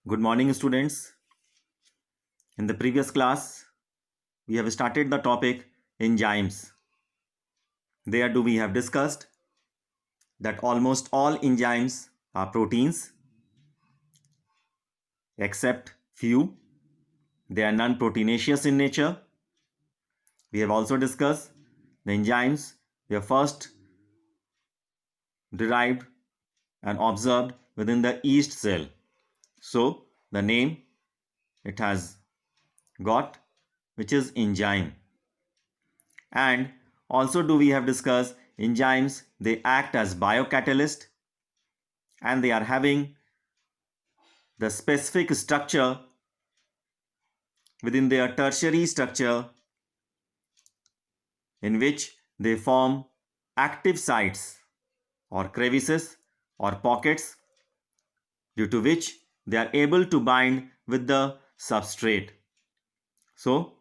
Good morning, students. In the previous class, we have started the topic enzymes. There we have discussed that almost all enzymes are proteins except few. They are non-proteinaceous in nature. We have also discussed the enzymes were first derived and observed within the yeast cell. So the name it has got, which is enzyme. And also we have discussed enzymes, they act as biocatalyst and they are having the specific structure within their tertiary structure in which they form active sites or crevices or pockets due to which they are able to bind with the substrate. So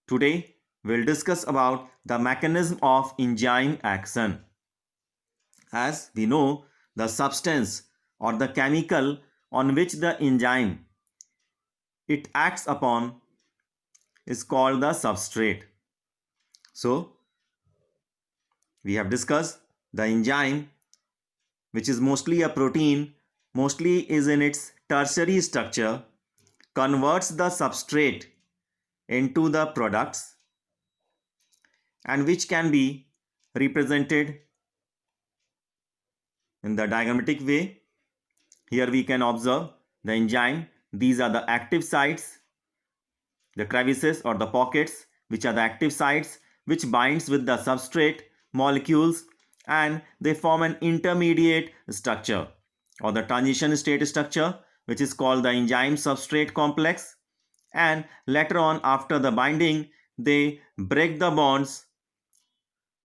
today we'll discuss about the mechanism of enzyme action. As we know, the substance or the chemical on which the enzyme it acts upon is called the substrate. So we have discussed the enzyme, which is mostly a protein, mostly is in its tertiary structure, converts the substrate into the products and which can be represented in the diagrammatic way. Here we can observe the enzyme. These are the active sites, the crevices or the pockets, which are the active sites which binds with the substrate molecules, and they form an intermediate structure or the transition state structure, which is called the enzyme substrate complex. And later on, after the binding, they break the bonds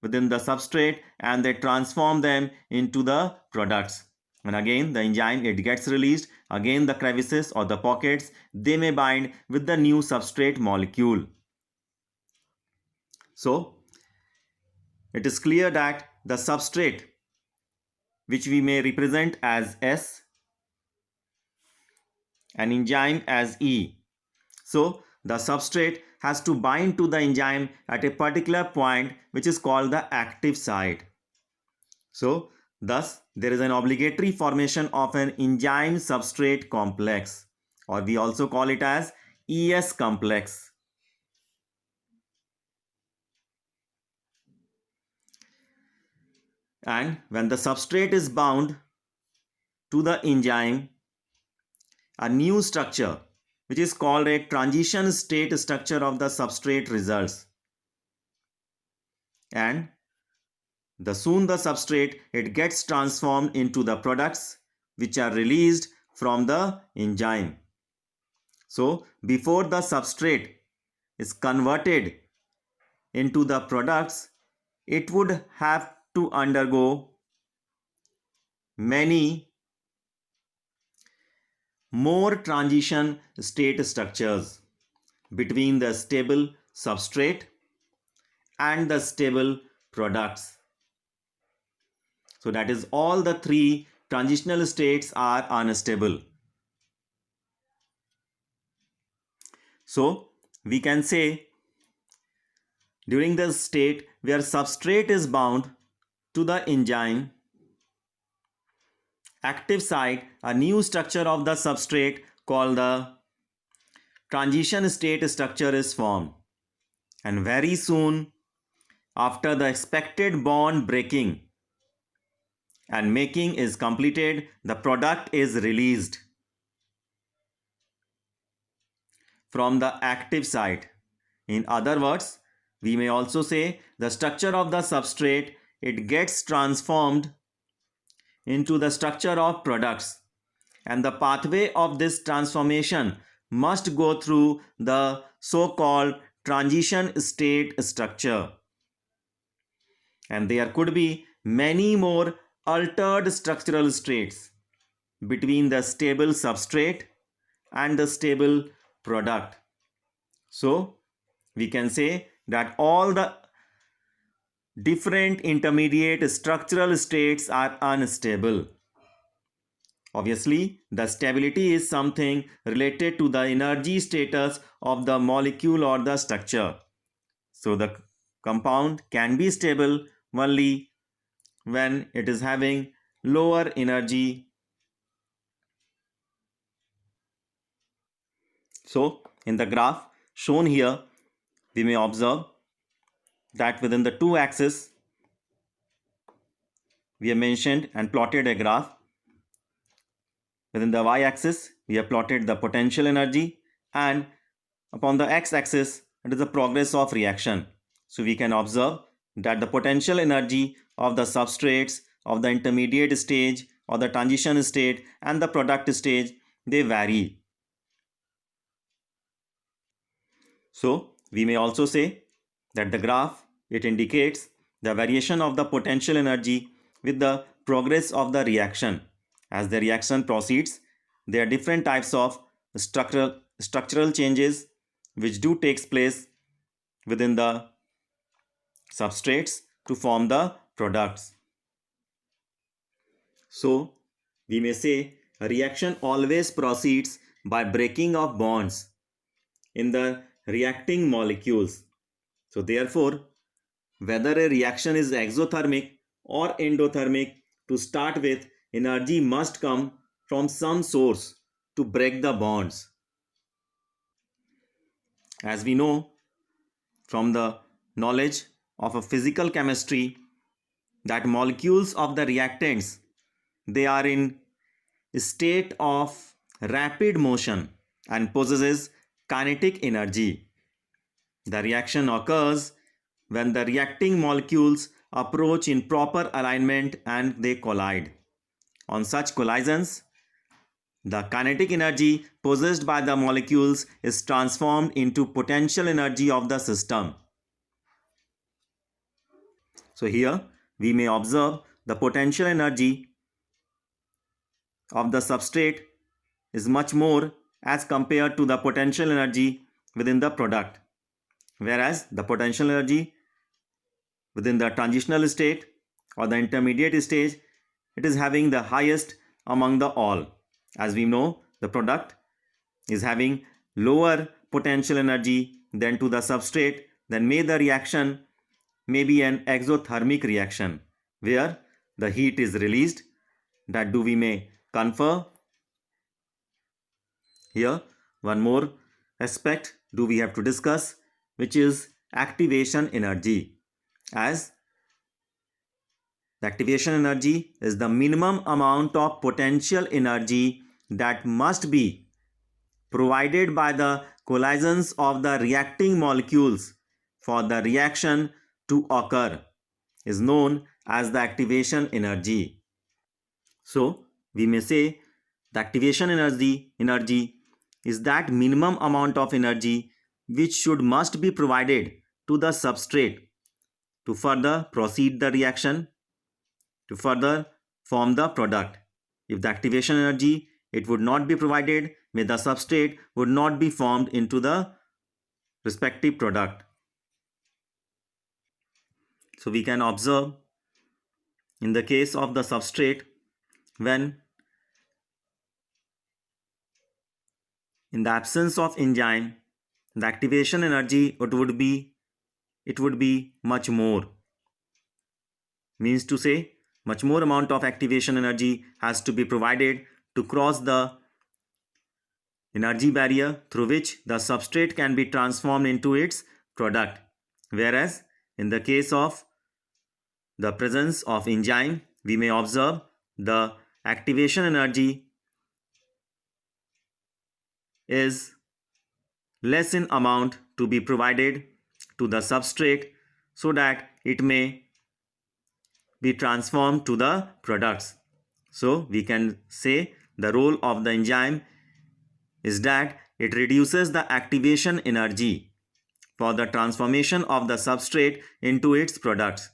within the substrate and they transform them into the products. And again the enzyme it gets released, again the crevices or the pockets they may bind with the new substrate molecule. So it is clear that the substrate, which we may represent as S, an enzyme as E. So the substrate has to bind to the enzyme at a particular point, which is called the active site. So thus there is an obligatory formation of an enzyme substrate complex, or we also call it as ES complex. And when the substrate is bound to the enzyme, a new structure which is called a transition state structure of the substrate results. And soon the substrate it gets transformed into the products which are released from the enzyme. So before the substrate is converted into the products, it would have to undergo many more transition state structures between the stable substrate and the stable products. So that is, all the three transitional states are unstable. So we can say during the state where substrate is bound to the enzyme active site, a new structure of the substrate called the transition state structure is formed. And very soon after the expected bond breaking and making is completed, the product is released from the active site. In other words, we may also say the structure of the substrate it gets transformed into the structure of products, and the pathway of this transformation must go through the so-called transition state structure. And there could be many more altered structural states between the stable substrate and the stable product. So we can say that all the different intermediate structural states are unstable. Obviously, the stability is something related to the energy status of the molecule or the structure. So the compound can be stable only when it is having lower energy. So in the graph shown here, we may observe that within the two axes, we have mentioned and plotted a graph. Within the y-axis, we have plotted the potential energy, and upon the x-axis, it is the progress of reaction. So we can observe that the potential energy of the substrates of the intermediate stage or the transition state and the product stage, they vary. So we may also say that the graph, it indicates the variation of the potential energy with the progress of the reaction. As the reaction proceeds, there are different types of structural changes which do takes place within the substrates to form the products. So we may say a reaction always proceeds by breaking of bonds in the reacting molecules. So therefore, whether a reaction is exothermic or endothermic, to start with, energy must come from some source to break the bonds. As we know from the knowledge of a physical chemistry, that molecules of the reactants, they are in state of rapid motion and possesses kinetic energy. The reaction occurs when the reacting molecules approach in proper alignment and they collide. On such collisions, the kinetic energy possessed by the molecules is transformed into potential energy of the system. So here we may observe the potential energy of the substrate is much more as compared to the potential energy within the product, whereas the potential energy within the transitional state or the intermediate stage, it is having the highest among the all. As we know, the product is having lower potential energy than to the substrate, then the reaction may be an exothermic reaction where the heat is released. That do we may confer. Here one more aspect do we have to discuss, which is activation energy. As the activation energy is the minimum amount of potential energy that must be provided by the collisions of the reacting molecules for the reaction to occur, is known as the activation energy. So we may say the activation energy is that minimum amount of energy which must be provided to the substrate to further proceed the reaction, to further form the product. If the activation energy it would not be provided, the substrate would not be formed into the respective product. So we can observe in the case of the substrate, when in the absence of enzyme, the activation energy it would be much more. Means to say, much more amount of activation energy has to be provided to cross the energy barrier through which the substrate can be transformed into its product. Whereas in the case of the presence of enzyme, we may observe the activation energy is less in amount to be provided to the substrate so that it may be transformed to the products. So we can say the role of the enzyme is that it reduces the activation energy for the transformation of the substrate into its products.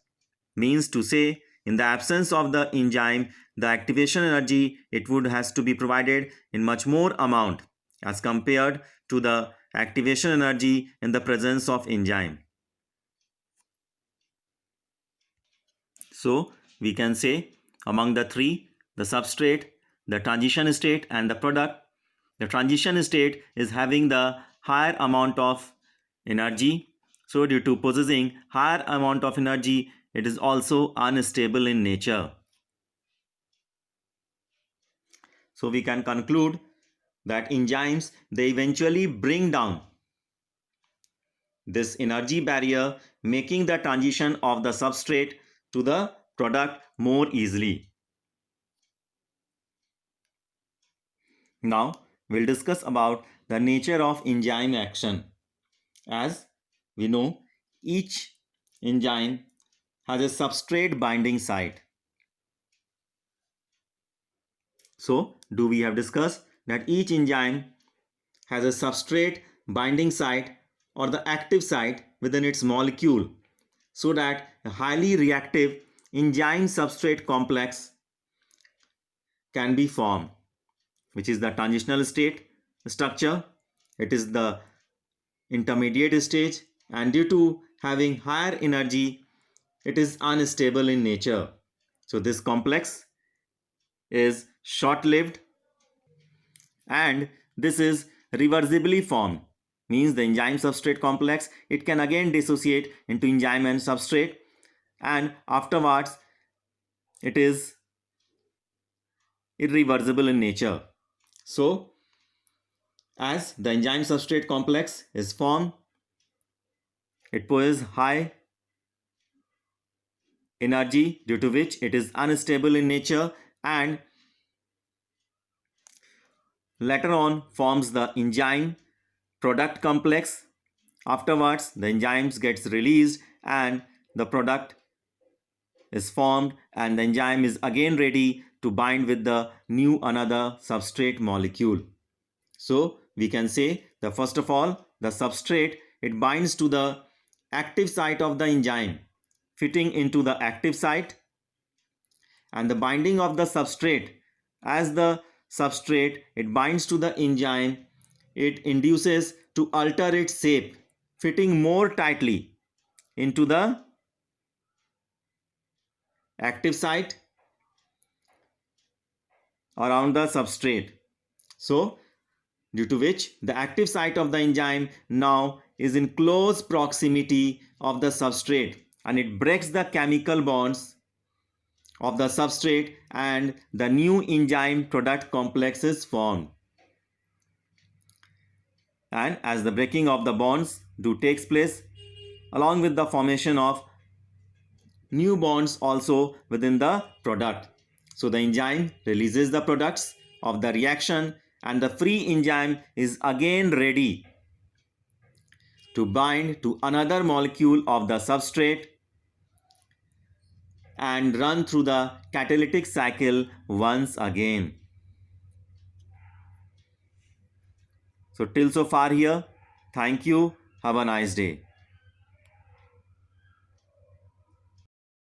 Means to say, in the absence of the enzyme, the activation energy it would has to be provided in much more amount as compared to the activation energy in the presence of enzyme. So we can say among the three, the substrate the transition state and the product. The transition state is having the higher amount of energy. So due to possessing higher amount of energy, it is also unstable in nature. So we can conclude that enzymes, they eventually bring down this energy barrier, making the transition of the substrate to the product more easily. Now we'll discuss about the nature of enzyme action. As we know, each enzyme has a substrate binding site. So, do we have discussed that each enzyme has a substrate binding site or the active site within its molecule, so that a highly reactive enzyme substrate complex can be formed, which is the transitional state structure. It is the intermediate stage, and due to having higher energy, it is unstable in nature. So this complex is short-lived, and this is reversibly formed. Means the enzyme substrate complex, it can again dissociate into enzyme and substrate, and afterwards it is irreversible in nature. So as the enzyme substrate complex is formed, it possesses high energy, due to which it is unstable in nature, and later on forms the enzyme product complex. Afterwards the enzymes gets released and the product is formed, and the enzyme is again ready to bind with the new another substrate molecule. So we can say that first of all, the substrate, it binds to the active site of the enzyme, fitting into the active site, and the binding of the substrate, as the substrate, it binds to the enzyme, it induces to alter its shape, fitting more tightly into the active site around the substrate. So due to which the active site of the enzyme now is in close proximity of the substrate, and it breaks the chemical bonds of the substrate, and the new enzyme product complex is formed. And as the breaking of the bonds do takes place, along with the formation of new bonds also within the product. So the enzyme releases the products of the reaction, and the free enzyme is again ready to bind to another molecule of the substrate and run through the catalytic cycle once again. So till so far here, thank you, have a nice day.